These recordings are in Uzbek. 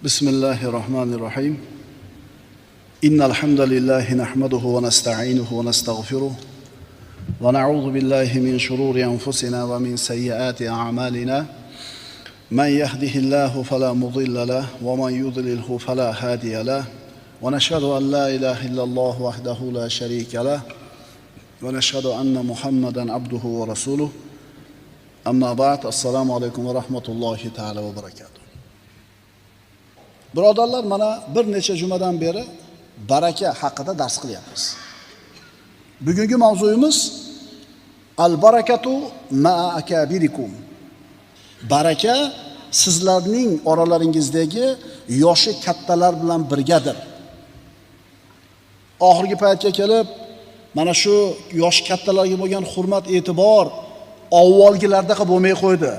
بسم الله الرحمن الرحيم إن الحمد لله نحمده ونستعينه ونستغفره ونعوذ بالله من شرور أنفسنا ومن سيئات أعمالنا من يهده الله فلا مضل له ومن يضلله فلا هادي له ونشهد أن لا إله إلا الله وحده لا شريك له ونشهد أن محمدا عبده ورسوله أما بعد السلام عليكم ورحمة الله تعالى وبركاته. Birodarlar, mana bir necha jumadan beri baraka haqida dars qilyapmiz. Bugungi mavzuyimiz al-barakatu ma'a akabirikum. Baraka sizlarning oralaringizdagi yoshi kattalar bilan birgadir. Oxirgi paytga kelib, mana shu yosh kattalarga bo'lgan hurmat, e'tibor avvalgilardek bo'lmay qo'ydi.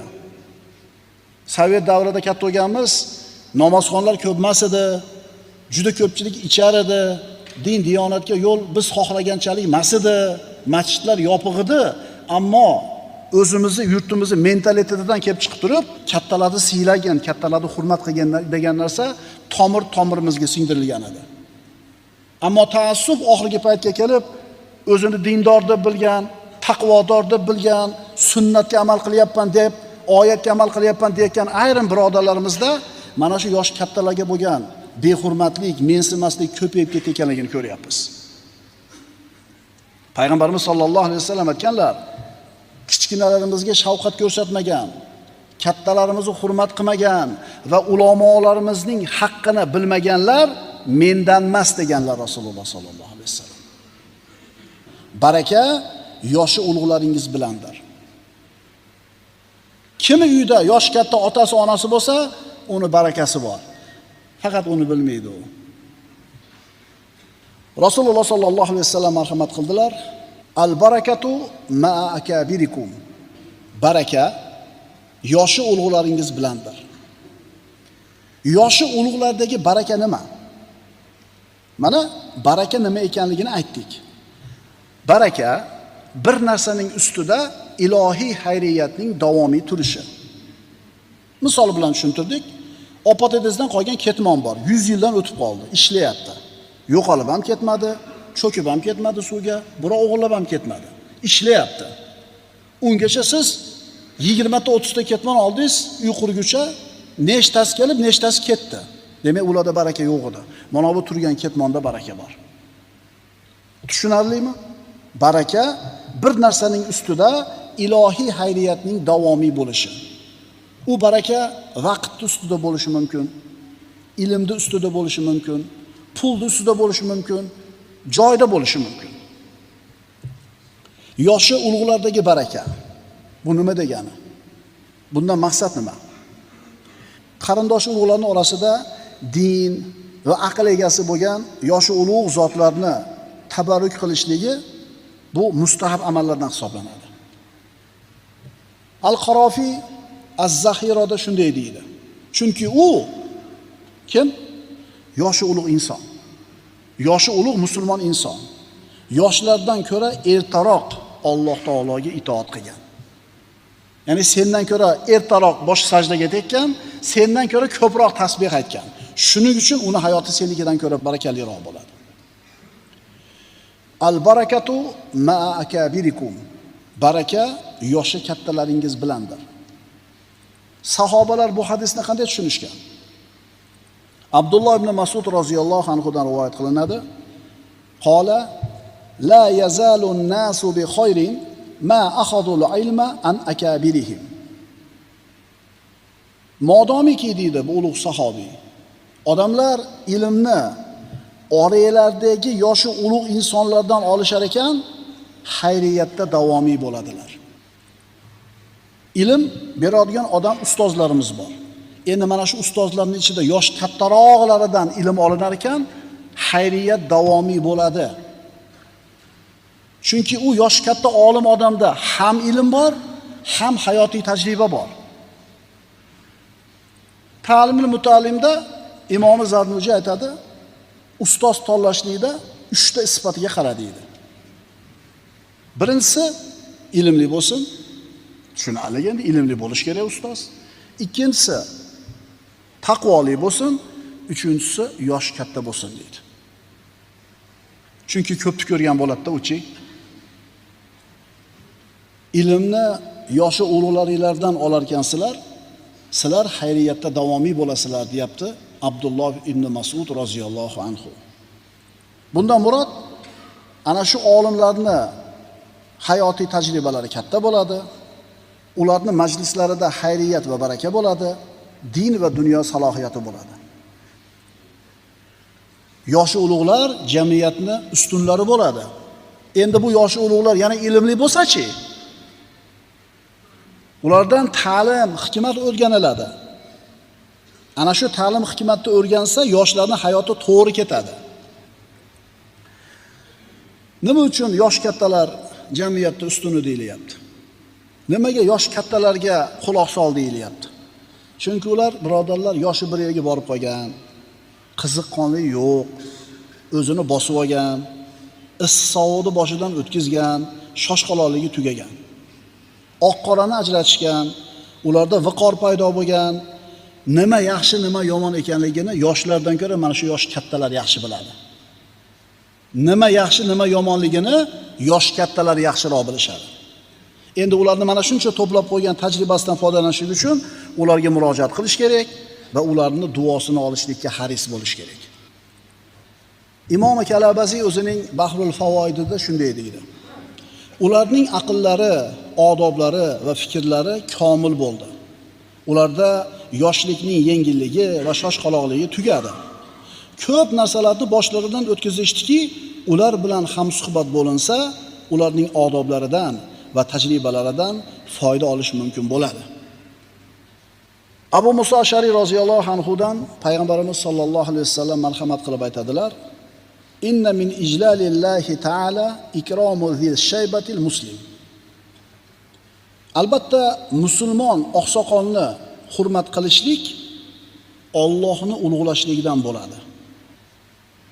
Sovet davrida katta bo'lganmiz, namozxonlar ko'p emas edi, juda ko'pchilik ichar edi, din diyonatga yo'l biz xohlaganchalik emas edi, masjidlar yopiq edi, ammo o'zimizni yurtimizni mentalitetidan kelib chiqib turib, kattalarni siylagan, kattalarni hurmat qilgan degan narsa tomirimizga singdirilgan edi. Ammo taassuf oxirgi paytga kelib, o'zini dindor deb bilgan, taqvodor deb bilgan, sunnatga amal qilyapman deb, oyatga amal qilyapman deyotgan ayrim birodarlarimizda mana shu yosh kattalarga bo'lgan behurmatlik, mensimaslik ko'payib ketganligini ko'ryapmiz. Payg'ambarimiz sollallohu alayhi vasallam aytganlar, kichkinalarimizga shafqat ko'rsatmagan, kattalarimizni hurmat qilmagan va ulamolarimizning haqqini bilmaganlar mendan emas deganlar Rasululloh sollallohu alayhi vasallam. Baraka yoshi ulug'laringiz bilandir. Kimi uyda yosh katta otasi, onasi bo'lsa, uni barakasi bor. Faqat uni bilmaydi u. Rasululloh sollallohu alayhi vasallam marhamat qildilar. Al-barakatu ma'a akabirikum. Baraka yoshi ulug'laringiz bilandir. Yoshi ulug'lardagi baraka nima? Mana baraka nima ekanligini aytdik. Baraka bir narsaning ustida ilohiy xayriyatning davomiy turishi. Misol bilan tushuntirdik. Opatedizdan qolgan ketmon bor. 100 yildan o'tib qoldi, ishlayapti. Yo'qolib ham ketmadi, cho'kib ham ketmadi suvga, biroq o'g'irlab ham ketmadi. Ishlayapti. Ungacha siz 20 ta 30 ta ketmon oldingiz, uy qurguncha nechtasi kelib, nechtasi ketdi. Demak, ularda baraka yo'q edi. Mana bu turgan ketmonda baraka bor. Tushunarlimi? Baraka bir narsaning ustida ilohiy xayriyatning davomiy bo'lishi. U baraka vaqt ustida bo'lishi mumkin, ilmni ustida bo'lishi mumkin, pulni ustida bo'lishi mumkin, joyda bo'lishi mumkin. Yoshi ulug'lardagi baraka. Bu nima degani? Bundan maqsad nima? Qarindosh ulug'larning orasida din va aql egasi bo'lgan yoshi ulug' zotlarni tabarruk qilishligi bu mustahab amallardan hisoblanadi. Al-Qarofiy Az-Zahirada shunday deydi. Chunki u kim? Yoshi ulug' inson. Yoshi ulug' musulmon inson. Yoshlardan ko'ra ertaroq Alloh taologa itoat qilgan. Ya'ni sendan ko'ra ertaroq bosh sajdaga tekkan, sendan ko'ra ko'proq tasbih aytgan. Shuning uchun uni hayoti senikidan ko'ra barakaliroq bo'ladi. Al-barakatu ma'a akabirikum. Baraka yoshi kattalaringiz bilandir. Sahobalar bu hadisni qanday tushunishgan? Abdulloh ibn Mas'ud roziyallohu anhu dan rivoyat qilinadi. Qala la yazalu an-nasu bi khayrin ma akhadhu al-ilma an akabirihim. Modomiki deydi bu ulug' sahobiy, odamlar ilmni oralardagi yoshi ulug' insonlardan olishar ekan, xayriyatda davomiy bo'ladilar. Ilm beradigan odam ustozlarimiz bor. Endi mana shu ustozlarning ichida yosh kattaroqlaridan ilm olinar ekan, xayriyat davomiy bo'ladi. Chunki u yosh katta olim odamda ham ilm bor, ham hayotiy tajriba bor. Ta'limul muta'allimda Imom Zarnuji aytadi, ustoz tanlashlikda 3 ta isbatiga qara deydi. Birinchisi ilmli bo'lsin. Tushunarli, endi ilmli bo'lish kerak ustoz. Ikkinchisi taqvoli bo'lsin uchinchisi yosh katta bo'lsin deydi. Chunki ko'pni ko'rgan bo'ladi-da uchi. Ilmni yoshi ulug'laringlardan olar ekansizlar, sizlar xayriyatda davomiy bo'lasizlar, deyapti Abdulloh ibn Mas'ud roziyallohu anhu. Bundan murod ana shu olimlarni hayotiy tajribalari katta bo'ladi. Ularning majlislarida xayriyat va baraka bo'ladi, din va dunyo salohiyati bo'ladi. Yoshi ulug'lar jamiyatni ustunlari bo'ladi. Endi bu yoshi ulug'lar yana ilmli bo'lsa-chi? Ulardan ta'lim, hikmat o'rganiladi. Ana shu ta'lim, hikmatni o'rgansa, yoshlarning hayoti to'g'ri ketadi. Nima uchun yosh kattalar jamiyatda ustuni deyilyapti? Nimaga yosh kattalarga quloq sol deyilyapti? Chunki ular birodarlar yoshi bir yerga borib qolgan, qiziqqonlik yo'q, o'zini bosib olgan, issiq-sovuqni boshidan o'tkazgan, shoshqaloqligi tugagan. Oq-qorani ajratishgan, ularda viqor paydo bo'lgan, nima yaxshi, nima yomon ekanligini yoshlardan ko'ra mana shu yosh kattalar yaxshi biladi. Nima yaxshi, nima yomonligini yosh kattalar yaxshiroq bilishadi. Endi ularni mana shuncha to'plab qo'ygan tajribasidan foydalanish uchun ularga murojaat qilish kerak va ularning duosini olishlikka haris bo'lish kerak. Imom Kalabazi o'zining Bahrul Favoidida shunday deydi: ularning aqllari, odoblari va fikrlari komil bo'ldi. Ularda yoshlikning yengilligi va shoshqaloqligi tugadi. Ko'p narsalarni boshlaridan o'tkazishdiki, ular bilan hamsuhbat bo'linsa, ularning odoblaridan va tajribalaridan foyda olish mumkin bo'ladi. Abu Muso Ash'ari roziyallohu anhudan payg'ambarimiz sollallohu alayhi vasallam marhamat qilib aytadilar: "Inna min ijlalillahi ta'ala ikromu zil shaybatil muslim." Albatta musulmon oqsoqolni hurmat qilishlik Allohni ulug'lashlikdan bo'ladi.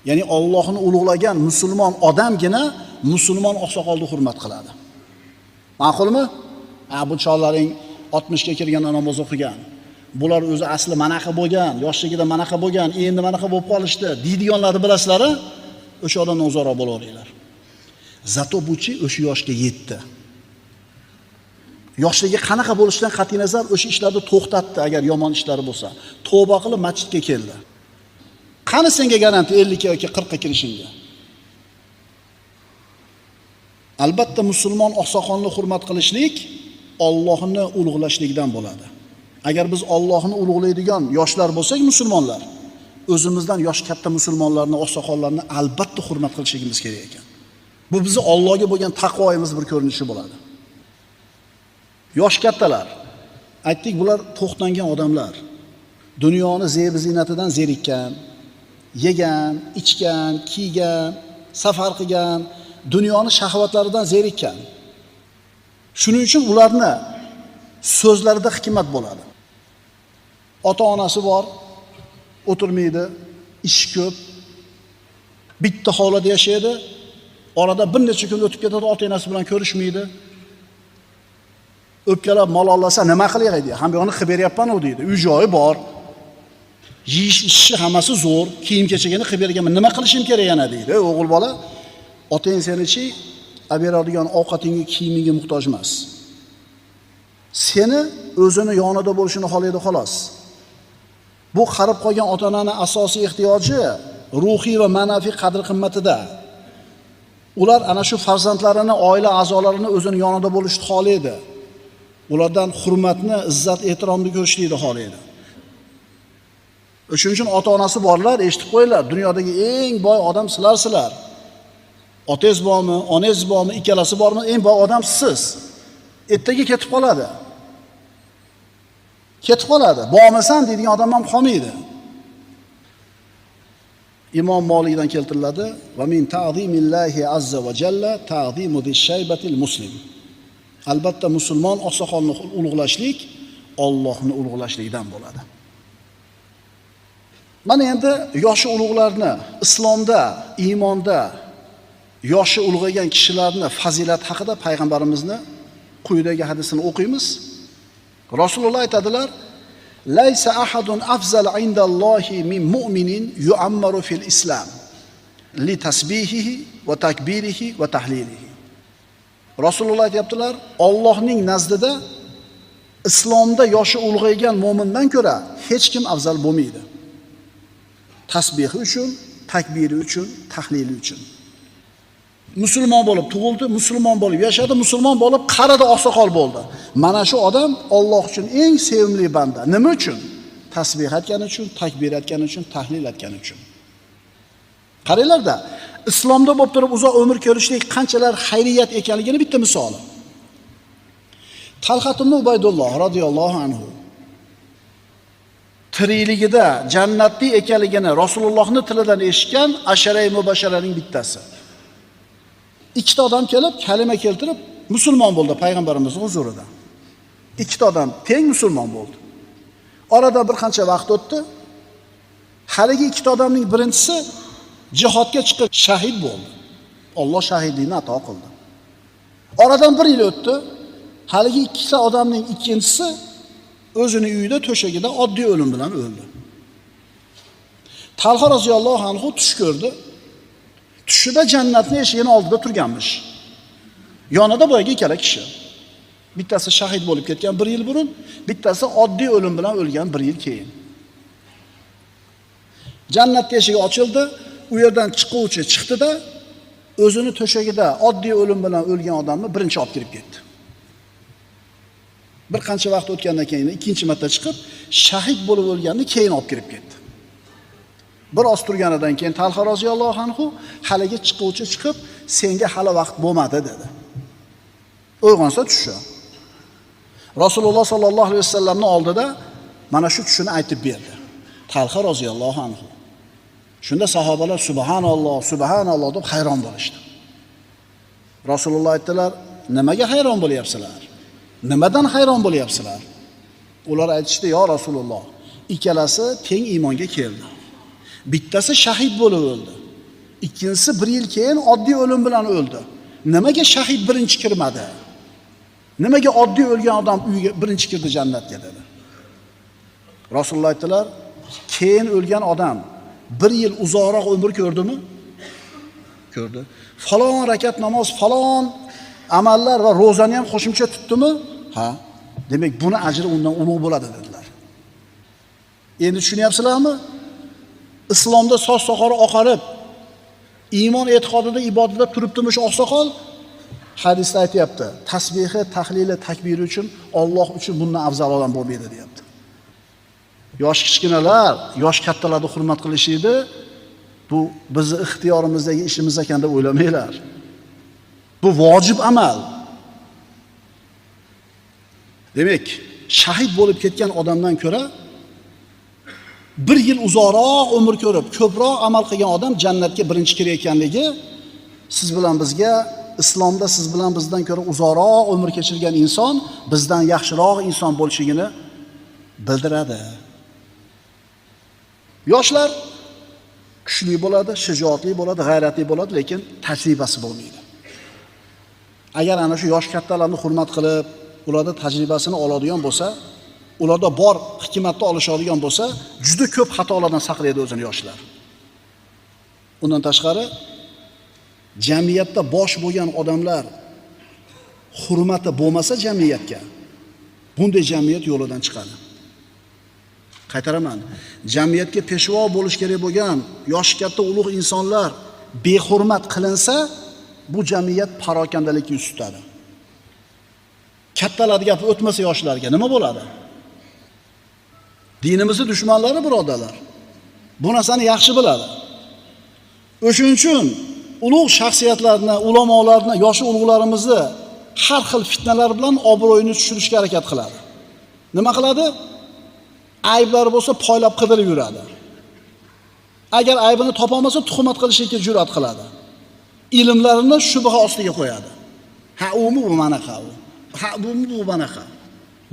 Ya'ni Allohni ulug'lagan musulmon odamgina musulmon oqsoqolni hurmat qiladi. Ma'qulmi? Bu cholaring 60 ga kirganda namoz o'qigan. Bular o'zi asli manaqa bo'lgan, yoshligida manaqa bo'lgan, endi manaqa bo'lib qolishdi deydiganlarni bilasizlar-a? O'sha odamdan uzoqroq bo'laveringlar. Zato buchi o'sha yoshga yetdi. Yoshligi qanaqa bo'lishidan qat'iy nazar o'sha ishlarni to'xtatdi agar yomon ishlari bo'lsa. Tavba qilib masjidga keldi. Qani senga garanti 50 yoki 40 ga kirishingga? Albatta musulmon oqsoqolni hurmat qilishlik Allohni ulug'lashlikdan bo'ladi. Agar biz Allohni ulug'laydigan yoshlar bo'lsak, musulmonlar, o'zimizdan yosh katta musulmonlarni, oqsoqollarni albatta hurmat qilishimiz kerak ekan. Bu bizni Allohga bo'lgan taqvoimiz bir ko'rinishi bo'ladi. Yosh kattalar, aytdik, bular to'xtangan odamlar. Dunyoni zeb ziynatidan zerikkan, yegan, ichgan, kiygan, safar qilgan, dunyoni shahvatlaridan zerikkan. Shuning uchun ularni so'zlarida hikmat bo'ladi. Ota-onasi bor, o'tirmaydi, ish ko'p, bitta hovlida yashaydi, orada bir necha kun o'tib ketadi, ota-onasi bilan ko'rishmaydi. O'pkalab malollasa nima qilaylik deydi. Ham yo'qni qilib beryapman-ku deydi. Uy joyi bor. Yeyish, ishi hammasi zo'r, kiyim-kechagini qilib berganman. Nima qilishim kerak yana deydi. O'g'il bola, otang seni-chi, olib beradigan ovqatingga, kiyimingga muhtoj emas. Seni o'zini yonida bo'lishini xohlaydi xolos. Bu qarib qolgan ota-onaning asosiy ehtiyoji ruhiy va ma'naviy qadr-qimmatida. Ular ana shu farzandlarini, oila a'zolarini o'zini yonida bo'lishni xohlaydi. Ulardan hurmatni, izzat, ehtiromni ko'rishlikni xohlaydi. Shuning uchun ota-onasi borlar, eshitib qo'yinglar, dunyodagi eng boy odam sizlar. Otangiz bormi, onangiz bormi, ikkalasi bormi, eng boy odam siz. Ertaga ketib qoladi. Ketib qoladi. Bormasan deydigan odam ham qolmaydi. Imom Molikdan keltiriladi: "Va min ta'zimillahi azza va jalla ta'zimu dish-shaybatil muslim." Albatta musulmon oqsoqolni ulug'lashlik Allohni ulug'lashlikdan bo'ladi. Mana endi yoshi ulug'larni islomda, iymonda yoshi ulg'aygan kishilarni fazilat haqida payg'ambarimizni quyidagi hadisini o'qiymiz. Rasululloh aytadilar: laysa ahadun afzal indallohi min mu'minin yu'ammaru fil islam li tasbihihi va takbirihi va tahlilihi. Rasululloh aytibdilar, Allohning nazdida islomda yoshi ulg'aygan mu'mindan ko'ra hech kim afzal bo'lmaydi. Tasbihi uchun, takbiri uchun, tahlili uchun. Musulmon bo'lib tug'ildi, musulmon bo'lib yashadi, musulmon bo'lib qarida oqsoqol bo'ldi. Mana shu odam Alloh uchun eng sevimli banda. Nima uchun? Tasbih aytgani uchun, takbir aytgani uchun, tahlil aytgani uchun. Qaranglarda, islomda bo'lib turib uzoq umr ko'rishlik qanchalar xayriyat ekanligini bitta misoli. Talhat ibn Ubaydulloh radhiyallohu anhu tirikligida jannatli ekanligini Rasulullohning tilidan eshitgan ashara-i mubashsharaning bittasi. Ikkita odam kelib, kalima keltirib, musulmon bo'ldi payg'ambarimizning huzurida. Ikkita odam teng musulmon bo'ldi. Orada bir qancha vaqt o'tdi. Haligi ikkita odamning birinchisi jihodga chiqib shahid bo'ldi. Alloh shahidlikni ato qildi. Oradan bir yil o'tdi. Haligi ikkita odamning ikkinchisi o'zining uyida to'shagida oddiy o'lim bilan o'ldi. Talha roziyallohu anhu tush ko'rdi. Tushida jannatning eshigini oldida turganmish. Yonida boyagi ikkala kishi. Bittasi shahid bo'lib ketgan 1 yil burun, bittasi oddiy o'lim bilan o'lgan 1 yil keyin. Jannatning eshigi ochildi, u yerdan chiquvchi chiqdi-da, o'zini to'shagida oddiy o'lim bilan o'lgan odamni birinchi olib kirib ketdi. Bir qancha vaqt o'tgandan keyin ikkinchi marta chiqib, shahid bo'lib o'lganni keyin olib kirib ketdi. Bir oz turganidan keyin Talha roziyallohu anhu haligi chiquvchi chiqib, senga hali vaqt bo'lmadi dedi. Uyg'onsa tushi. Rasululloh sallallohu alayhi vasallamning oldida mana shu tushini aytib berdi. Talha roziyallohu anhu. Shunda sahobalar subhanalloh, subhanalloh deb hayron bo'lishdi. Rasululloh aytdilar, nimaga hayron bo'lyapsizlar? Nimadan hayron bo'lyapsizlar? Ular aytishdi, yo Rasululloh, ikkalasi teng iymonga keldi. Bittasi shahid bo'lib o'ldi. Ikkinchisi 1 yil keyin oddiy o'lim bilan o'ldi. Nimaga shahid birinchi kirmadi? Nimaga oddiy o'lgan odam uyiga birinchi kirdi jannatga dedi. Rasululloh aytdilar, keyin o'lgan odam 1 yil uzoqroq umr ko'rdimi? Ko'rdi. Falon rakat namoz, falon amallar va ro'zani ham qo'shimcha tutdimi? Ha. Demak, buni ajri undan ulug' bo'ladi dedilar. Endi tushunyapsizlarmi? Islomda soch soqori oqarib, iymon e'tiqodida, ibodatda turibdimi shu oqsoqol? Hadisda aytayapti, tasbihi, tahlili, takbiri uchun Alloh uchun bundan afzal odam bo'lmaydi deyapti. Yosh kichkinalar, yosh kattalarni hurmat qilishini bu bizni ixtiyorimizdagi ishimiz ekan deb o'ylamanglar. Bu vojib amal. Demak, shahid bo'lib ketgan odamdan ko'ra 1 yil uzoqroq umr ko'rib, ko'proq amal qilgan odam jannatga birinchi kirayotganligi siz bilan bizga islomda siz bilan bizdan ko'ra uzoqroq umr kechirgan inson bizdan yaxshiroq inson bo'lishligini bildiradi. Yoshlar kuchli bo'ladi, shijoatli bo'ladi, g'ayratli bo'ladi, lekin tajribasi bo'lmaydi. Agar ana shu yosh kattalarni hurmat qilib, ularning tajribasini oladigan bo'lsa, ularda bor hikmatni olishadigan bo'lsa, juda ko'p xatolardan saqlaydi o'zini yoshlar. Undan tashqari jamiyatda bosh bo'lgan odamlar hurmati bo'lmasa jamiyatga, bunday jamiyat yo'lidan chiqadi. Qaytaraman. Jamiyatga peshvo bo'lish kerak bo'lgan yosh katta ulug' insonlar behurmat qilinsa, bu jamiyat parokandalikka yuz tutadi. Kattalar gapi o'tmasa yoshlarga nima bo'ladi? Dinimizning dushmanlari birodarlar bu narsani yaxshi biladi. O'shuning uchun ulug' shaxsiyatlarni, ulamolarni, yoshi ulug'larimizni har xil fitnalar bilan obro'yini tushirishga harakat qiladi. Nima qiladi? Ayblari bo'lsa poylab qidirib yuradi. Agar aybini topolmasa tuhmat qilishga jur'at qiladi. Ilmlarini shubha ostiga qo'yadi. Ha, umi bu manaqa. Ha, bu manaqa.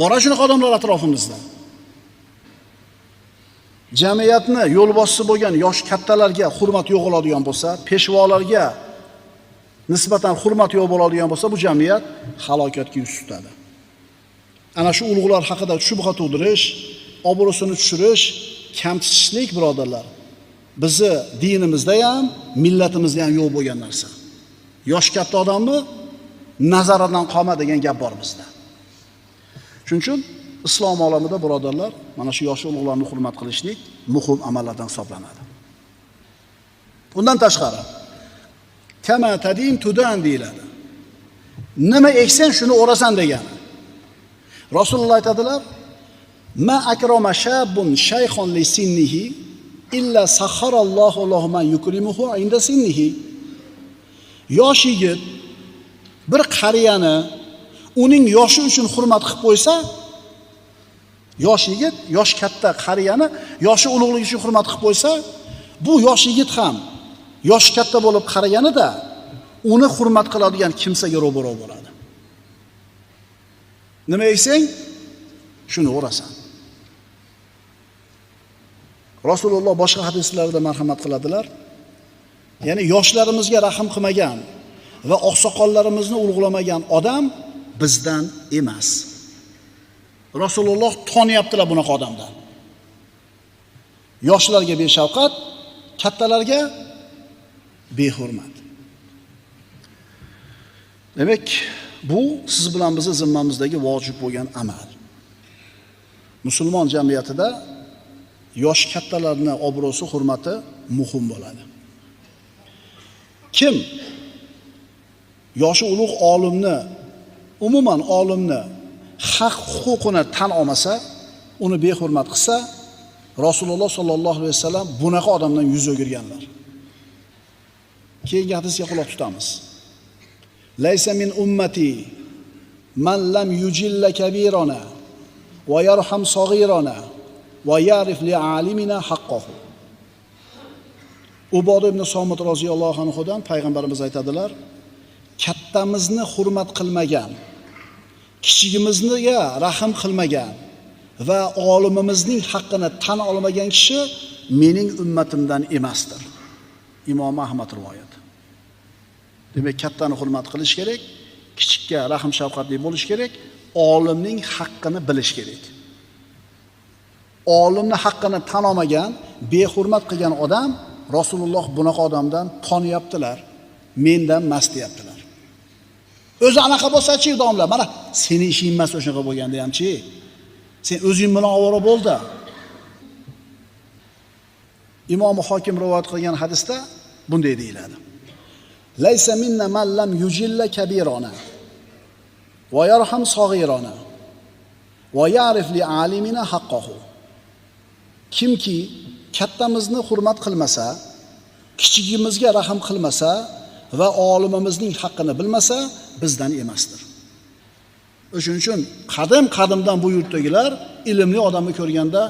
Bora shunaqa odamlar atrofimizda. Jamiyatni yo'lboshchisi bo'lgan yosh kattalarga hurmat yo'q bo'ladigan bo'lsa, peshvolarga nisbatan hurmat yo'q bo'ladigan bo'lsa, bu jamiyat halokatga yuz tutadi. Ana shu ulug'lar haqida shubha tug'dirish, obro'sini tushirish, kamsitishlik birodarlar. Bizni dinimizda ham, millatimizda ham yo'q bo'lgan narsa. Yosh katta odamni nazaridan qolma degan gap bor bizda. Shuning uchun islom olamida birodarlar, mana shu yosh ulug'larni hurmat qilishlik muhim amallardan hisoblanadi. Bundan tashqari kama tadim tudan deyiladi. Nima eksang shuni o'rasan degani. Rasululloh aytadilar: "Ma akrama shabun shaykhon li sinnihi illa sakharallohu lahu man yukrimuhu inda sinnihi." Yosh yigit bir qariyani uning yoshi uchun hurmat qilib qo'ysa, yosh yigit, yosh katta qariyani yoshi ulug'ligi uchun hurmat qilib qo'ysa, bu yosh yigit ham yosh katta bo'lib qaraganida uni hurmat qiladigan kimsaga ro'baro bo'ladi. Nima eksang, shuni o'rasan. Rasululloh boshqa hadislarda marhamat qiladilar. Ya'ni yoshlarimizga rahim qilmagan va oqsoqollarimizni ulug'lamagan odam bizdan emas. Rasululloh tonyaptilar bunaqa odamdan. Yoshlarga beshafqat, kattalarga behurmat. Demak, bu siz bilan bizni zimmamizdagi vojib bo'lgan amal. Musulmon jamiyatida yosh kattalarning obro'si, hurmati muhim bo'ladi. Kim yoshi ulug' olimni, umuman olimni haq huquqini tan olmasa, uni behurmat qilsa, Rasululloh sollallohu alayhi vasallam bunaqa odamdan yuz o'girganlar. Keyingi hadisga quloq tutamiz. Laysa min ummati man lam yujilla kabirana va yarham saghirana va ya'rif li alimina haqqahu. Uboda ibn Somit roziyallohu anhudan payg'ambarimiz aytadilar: kattamizni hurmat qilmagan, kichigimizga rahim qilmagan va olimimizning haqqini tan olmagan kishi mening ummatimdan emasdir. Imom Ahmad rivoyat. Demak, kattani hurmat qilish kerak, kichikka rahim shafqatli bo'lish kerak, olimning haqqini bilish kerak. Olimni haqqini tan olmagan, behurmat qilgan odam Rasululloh bunaqa odamdan tonyaptilar, mendan emas deyaptilar. O'zi anaqa bo'lsa-chi, domla, mana seni ishing emas o'shaqa bo'lganda hamchi. Sen o'zing bilan ovora bo'ldi. Imom Hokim rivoyat qilgan hadisda bunday deyiladi: Laysa minna man lam yujilla kabirana va yarham saghirana va ya'rif li alimina haqqahu. Kimki kattamizni hurmat qilmasa, kichigimizga rahim qilmasa va olimimizning haqqini bilmasa, bizdan emasdir. O'shuning uchun qadimdan bu yurtdagilar ilmli odamni ko'rganda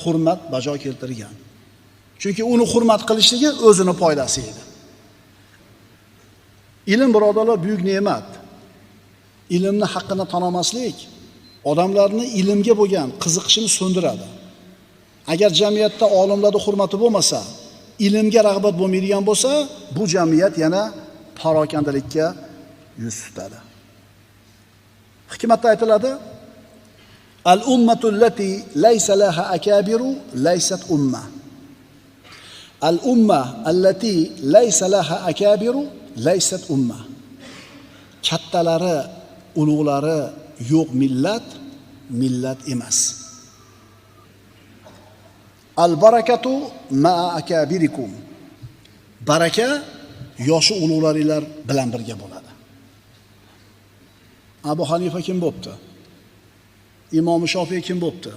hurmat bajo keltirgan. Chunki uni hurmat qilishligi o'zini foydasi edi. Ilm birodarlar buyuk ne'mat. Ilmni haqqini tan olmaslik odamlarni ilmga bo'lgan qiziqishini so'ndiradi. Agar jamiyatda olimlarning hurmati bo'lmasa, ilmga rag'bat bo'lmaydigan bo'lsa, bu jamiyat yana parokandalikka yuz tutadi. Hikmatda aytiladi: Al-ummatu allati laysa laha akabiru laysat umma. Al-umma allati laysa laha akabiru laysat umma. Kattalari, ulug'lari yo'q millat emas. Al-barakatu ma'a akabirikum. Baraka yoshi ulug'laringlar bilan birga bo'ladi. Abu Hanifa kim bo'pti? Imom Shofiy kim bo'pti?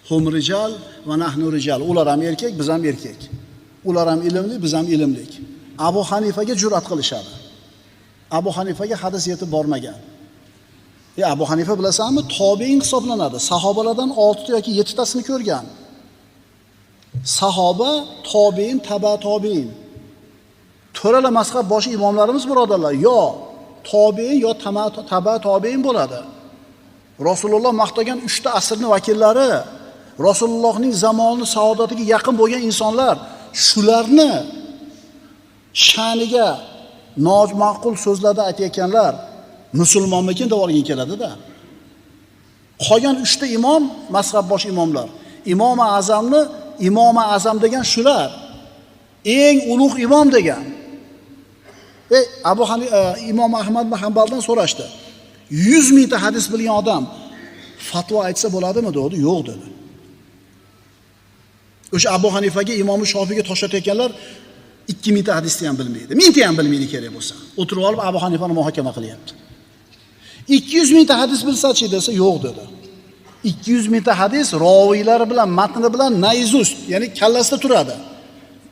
Hum rijal va nahnu rijal. Ular ham erkak, biz ham erkak. Ular ham ilmli, biz ham ilmlik. Abu Hanifaga jur'at qilishadi. Abu Hanifaga hadis yetib bormagan. Abu Hanifa bilasanmi, tobiin hisoblanadi. Sahobalardan 6 yoki 7 tasini ko'rgan. Sahoba, tobiin, taba tobiin. To'ralar mazhab boshi imomlarimiz birodarlar, yo tobiin yo taba tobiin bo'ladi. Rasululloh maqtagan 3 ta asrning vakillari, Rasulullohning zamoni saodatiga yaqin bo'lgan insonlar, shularni sha'niga noma'qul so'zlarda aytayotganlar musulmonmikin deb olgin keladi-da. Qolgan 3 ta imom, mazhab bosh imomlar, Imom Azamni Imom Azam degan shular. Eng ulug' imom degan. Imom Ahmad ibn Hanbaldan so'rashdi. 100 mingta hadis bilgan odam fatvo aytsa bo'ladimi dedi? Yo'q dedi. O'sha Abu Hanifaga, Imom Shofiyga tosh otayotganlar 2 mingta hadisni ham bilmaydi. Mingta ham bilmaydi kerak bo'lsa. O'tirib olib Abu Hanifani muhokama qilyapti. 200 mingta hadis bilsa-chi desa yo'q dedi. 200 mingta hadis roviylari bilan, matni bilan naizust, ya'ni kallasida turadi.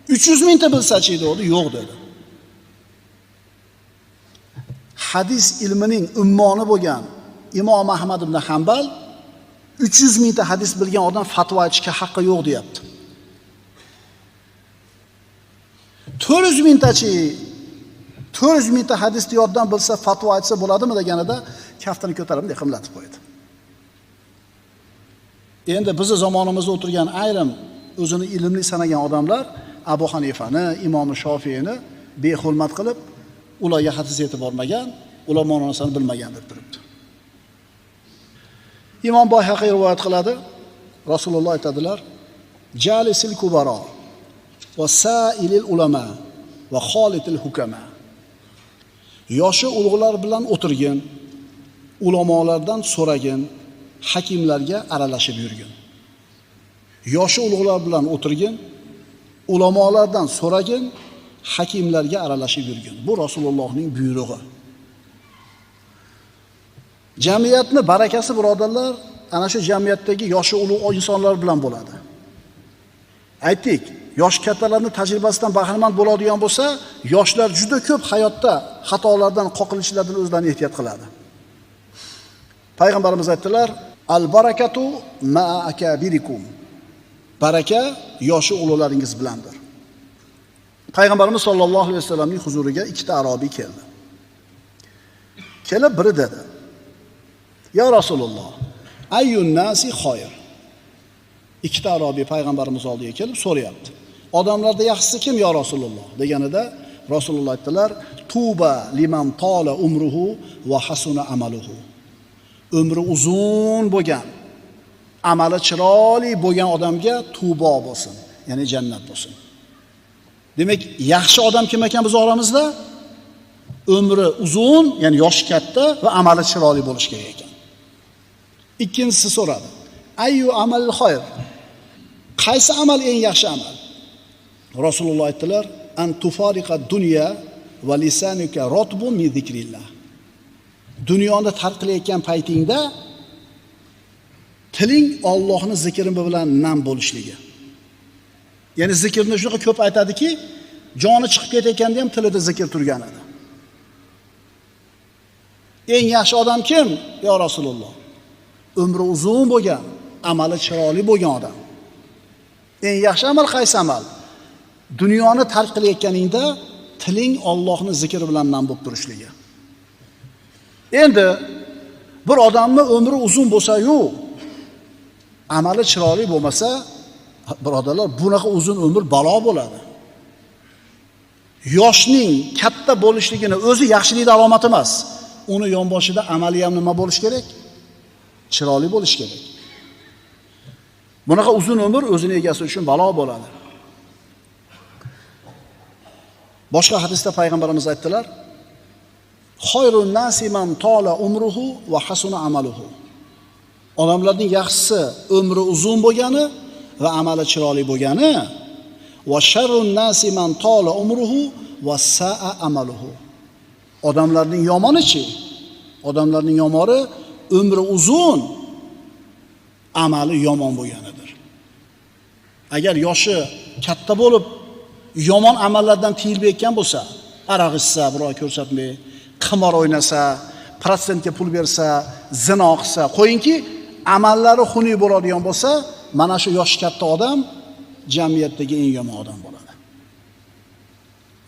300 mingta bilsa-chi dedi, yo'q dedi. Hadis ilmining ummoni bo'lgan Imom Ahmad ibn Hanbal 300 mingta hadis bilgan odam fatvo aytishga haqqi yo'q deyapti. 400 mingtachi 400 mingta hadisni yoddan bilsa fatvo aytsa bo'ladimi deganida kaftini ko'tarib qimlatib qo'ydi. Endi bizni zamonimizda o'tirgan ayrim o'zini ilmli sanagan odamlar Abu Hanifani, Imom Shofiyni behurmat qilib, ularga hadis yetib bormagan, ular ma'nosini bilmagan deb turibdi. Imom Bayhaqiy rivoyat qiladi. Rasululloh aytadilar: "Jalisil kubara va sa'ilil ulama va xolitil hukama." Yoshi ulug'lar bilan o'tirgin, ulamolardan so'ragin, hakimlarga aralashib yurgin. Yoshi ulug'lar bilan o'tirgin, ulamolardan so'ragin, hakimlarga aralashib yurgin. Bu Rasulullohning buyrug'i. Jamiyatni barakasi birodarlar, ana shu jamiyatdagi yoshi ulug' insonlar bilan bo'ladi. Aytdik, yosh kattalarning tajribasidan bahramand bo'ladigan bo'lsa, yoshlar juda ko'p hayotda xatolardan, qoqilishlardan o'zlarini ehtiyot qiladi. Payg'ambarimiz aytdilar: "Al-barakatu ma'a akabirikum." Baraka yoshi ulug'laringiz bilandir. Payg'ambarimiz sollallohu alayhi vasallamning huzuriga ikkita arobiy keldi. Kelib biri dedi: "Ya Rasululloh, ayyun nasi xoyr?" Ikkita arobiy payg'ambarimiz oldiga kelib so'rayapti. Odamlarda yaxshisi kim ya Rasululloh deganida Rasululloh aytdilar: "Tuba liman tola umruhu va hasuna amaluhu." Umri uzun bo'lgan, amali chiroyli bo'lgan odamga tubo bo'lsin, ya'ni jannat bo'lsin. Demak, yaxshi odam kim ekan biz oramizda? Umri uzun, ya'ni yoshi katta va amali chiroyli bo'lishi kerak ekan. Ikkinchisi so'radi: "Ayyu amalil xoyr?" Qaysi amal eng yaxshi amal? Rasululloh aytdilar: "An tufariqa dunya va lisanuka rotbun min zikrillah." Dunyoni tark qilayotgan paytingda tiling Allohning zikri bilan nam bo'lishligi. Ya'ni zikrni shunaqa ko'p aytadiki, joni chiqib ketayotganda ham tilida zikr turgan edi. Eng yaxshi odam kim? Ya Rasululloh. Umri uzun bo'lgan, amali chiroyli bo'lgan odam. Eng yaxshi amal qaysi amal? Dunyoni tark qilayotganingda tiling Allohning zikri bilan nam bo'lib turishligi. Endi bir odamning umri uzun bo'lsa-yu, amali chiroyli bo'lmasa, birodarlar, bunaqa uzun umr balo bo'ladi. Yoshning katta bo'lishligini o'zi yaxshilikning alomati emas. Uni yonboshida amali ham nima bo'lish kerak? Chiroyli bo'lish kerak. Bunaqa uzun umr o'zini egasi uchun balo bo'ladi. Boshqa hadisda payg'ambarimiz aytdilar: "Xoyrun nasi man tola umruhu va hasuna amaluhu." Odamlarning yaxshisi umri uzun bo'lgani va amali chiroyli bo'lgani, va sharrun nasi man tola umruhu va sa'a amaluhu. Odamlarning yomonichi? Odamlarning yomoni umri uzun, amali yomon bo'lganidir. Agar yoshi katta bo'lib, yomon amallardan tiyilmayotgan bo'lsa, aroq ichsa, birov ko'rsatmay, qimor o'ynasa, protsentga pul bersa, zino qilsa, qo'yingki, amallari xunuk bo'ladigan bo'lsa, mana shu yoshi katta odam jamiyatdagi eng yomon odam bo'ladi.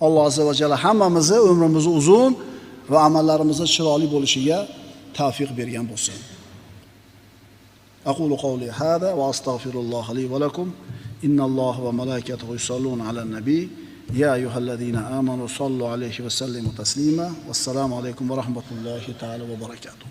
Alloh azza va jalla hammamizni umrimizni uzun va amallarimizni chiroyli bo'lishiga tavfiq bergan bo'lsin. Aqulu qawli hada va astaghfirulloh li va lakum. Innalloha va malaikatahu yusalluna alan nabiy. Ya ayyuhallazina amanu sallu alayhi va sallimu taslima. Vassalomu alaykum va rahmatullohi ta'ala va barakatuh.